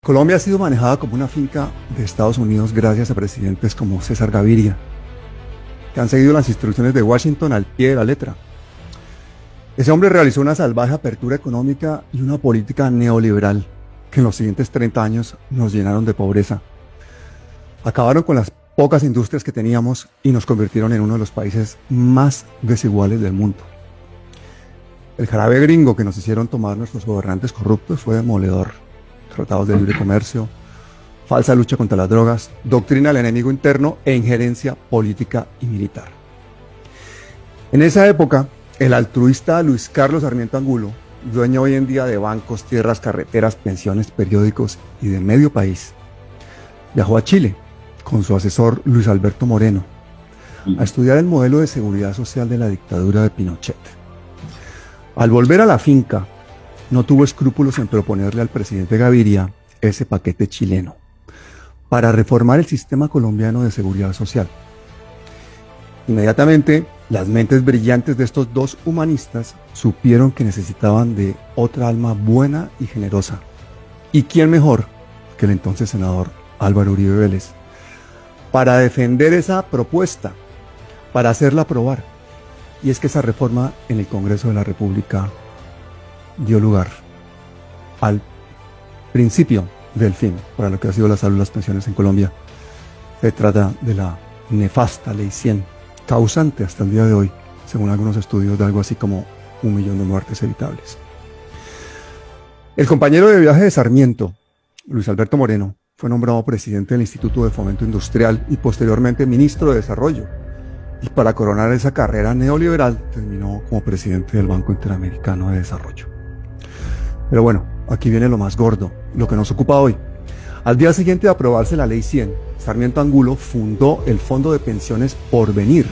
Colombia ha sido manejada como una finca de Estados Unidos gracias a presidentes como César Gaviria, que han seguido las instrucciones de Washington al pie de la letra. Ese hombre realizó una salvaje apertura económica y una política neoliberal que en los siguientes 30 años nos llenaron de pobreza. Acabaron con las pocas industrias que teníamos y nos convirtieron en uno de los países más desiguales del mundo. El jarabe gringo que nos hicieron tomar nuestros gobernantes corruptos fue demoledor. Tratados de libre comercio, falsa lucha contra las drogas, doctrina del enemigo interno e injerencia política y militar. En esa época, el altruista Luis Carlos Sarmiento Angulo, dueño hoy en día de bancos, tierras, carreteras, pensiones, periódicos y de medio país, viajó a Chile con su asesor Luis Alberto Moreno a estudiar el modelo de seguridad social de la dictadura de Pinochet. Al volver a la finca, no tuvo escrúpulos en proponerle al presidente Gaviria ese paquete chileno para reformar el sistema colombiano de seguridad social. Inmediatamente, las mentes brillantes de estos dos humanistas supieron que necesitaban de otra alma buena y generosa. ¿Y quién mejor que el entonces senador Álvaro Uribe Vélez para defender esa propuesta, para hacerla aprobar? Y es que esa reforma en el Congreso de la República dio lugar al principio del fin para lo que ha sido la salud y las pensiones en Colombia. Se trata de la nefasta Ley 100, causante hasta el día de hoy, según algunos estudios, de algo así como 1 millón de muertes evitables. El compañero de viaje de Sarmiento, Luis Alberto Moreno, fue nombrado presidente del Instituto de Fomento Industrial y posteriormente ministro de Desarrollo. Y para coronar esa carrera neoliberal, terminó como presidente del Banco Interamericano de Desarrollo. Pero bueno, aquí viene lo más gordo, lo que nos ocupa hoy. Al día siguiente de aprobarse la Ley 100, Sarmiento Angulo fundó el Fondo de Pensiones Porvenir,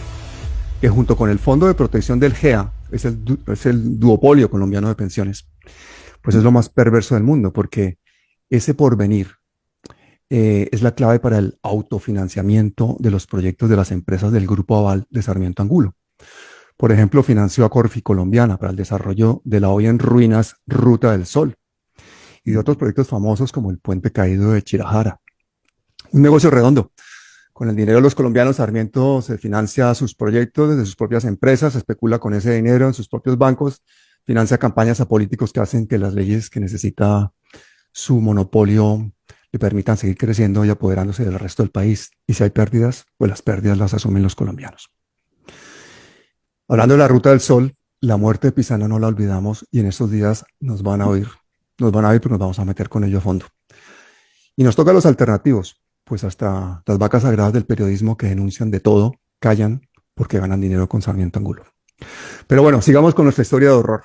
que junto con el Fondo de Protección del GEA, es el duopolio colombiano de pensiones, pues es lo más perverso del mundo, porque ese porvenir es la clave para el autofinanciamiento de los proyectos de las empresas del Grupo Aval de Sarmiento Angulo. Por ejemplo, financió a Corfi Colombiana para el desarrollo de la hoy en ruinas Ruta del Sol y de otros proyectos famosos como el Puente Caído de Chirajara. Un negocio redondo. Con el dinero de los colombianos, Sarmiento se financia sus proyectos desde sus propias empresas, especula con ese dinero en sus propios bancos, financia campañas a políticos que hacen que las leyes que necesita su monopolio le permitan seguir creciendo y apoderándose del resto del país. Y si hay pérdidas, pues las pérdidas las asumen los colombianos. Hablando de la Ruta del Sol, la muerte de Pisano no la olvidamos y en estos días nos van a oír. Nos van a oír porque nos vamos a meter con ello a fondo. Y nos toca los alternativos, pues hasta las vacas sagradas del periodismo que denuncian de todo, callan porque ganan dinero con Sarmiento Angulo. Pero bueno, sigamos con nuestra historia de horror.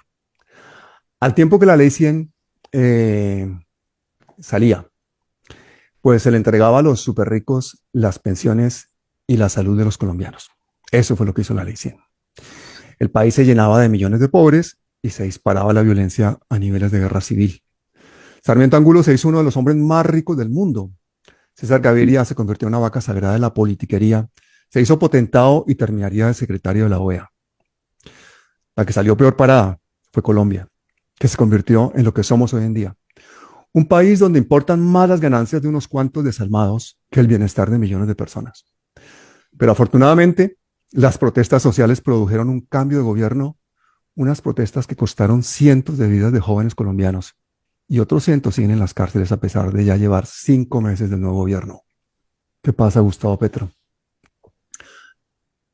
Al tiempo que la Ley 100 salía, pues se le entregaba a los súper ricos las pensiones y la salud de los colombianos. Eso fue lo que hizo la Ley 100. El país se llenaba de millones de pobres y se disparaba la violencia a niveles de guerra civil. Sarmiento Angulo se hizo uno de los hombres más ricos del mundo. César Gaviria se convirtió en una vaca sagrada de la politiquería, se hizo potentado y terminaría de secretario de la OEA. La que salió peor parada fue Colombia, que se convirtió en lo que somos hoy en día. Un país donde importan más las ganancias de unos cuantos desalmados que el bienestar de millones de personas. Pero afortunadamente, las protestas sociales produjeron un cambio de gobierno, unas protestas que costaron cientos de vidas de jóvenes colombianos y otros cientos siguen en las cárceles a pesar de ya llevar 5 meses del nuevo gobierno. ¿Qué pasa, Gustavo Petro?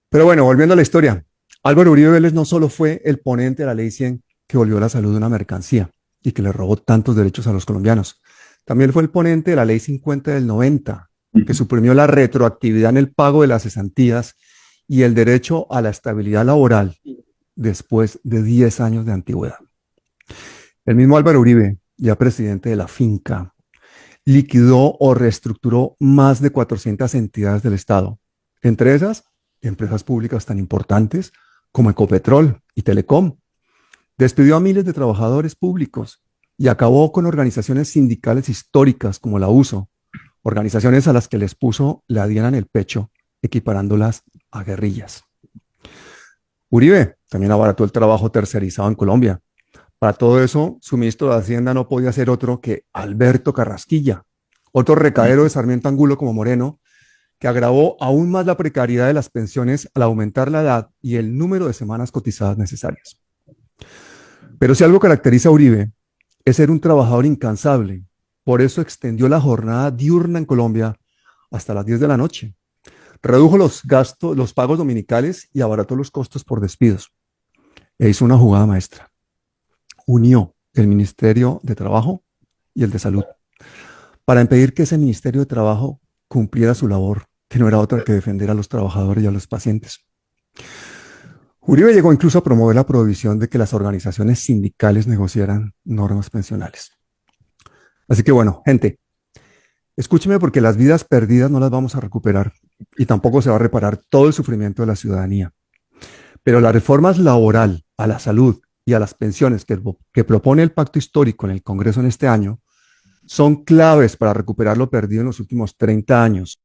Pero bueno, volviendo a la historia, Álvaro Uribe Vélez no solo fue el ponente de la Ley 100 que volvió la salud una mercancía y que le robó tantos derechos a los colombianos, también fue el ponente de la Ley 50 del 90, que suprimió la retroactividad en el pago de las cesantías y el derecho a la estabilidad laboral después de 10 años de antigüedad. El mismo Álvaro Uribe, ya presidente de la finca, liquidó o reestructuró más de 400 entidades del Estado, entre esas empresas públicas tan importantes como Ecopetrol y Telecom. Despidió a miles de trabajadores públicos y acabó con organizaciones sindicales históricas como la USO, organizaciones a las que les puso la diana en el pecho, equiparándolas a guerrillas. Uribe también abarató el trabajo tercerizado en Colombia, Para todo eso, su ministro de Hacienda no podía ser otro que Alberto Carrasquilla, otro recadero de Sarmiento Angulo como Moreno, que agravó aún más la precariedad de las pensiones al aumentar la edad y el número de semanas cotizadas necesarias. Pero si algo caracteriza a Uribe es ser un trabajador incansable. Por eso extendió la jornada diurna en Colombia hasta las 10 de la noche. Redujo los gastos, los pagos dominicales y abarató los costos por despidos. E hizo una jugada maestra. Unió el Ministerio de Trabajo y el de Salud para impedir que ese Ministerio de Trabajo cumpliera su labor, que no era otra que defender a los trabajadores y a los pacientes. Uribe llegó incluso a promover la prohibición de que las organizaciones sindicales negociaran normas pensionales. Así que bueno, gente, escúcheme porque las vidas perdidas no las vamos a recuperar y tampoco se va a reparar todo el sufrimiento de la ciudadanía. Pero las reformas laboral, a la salud y a las pensiones que propone el pacto histórico en el Congreso en este año son claves para recuperar lo perdido en los últimos 30 años.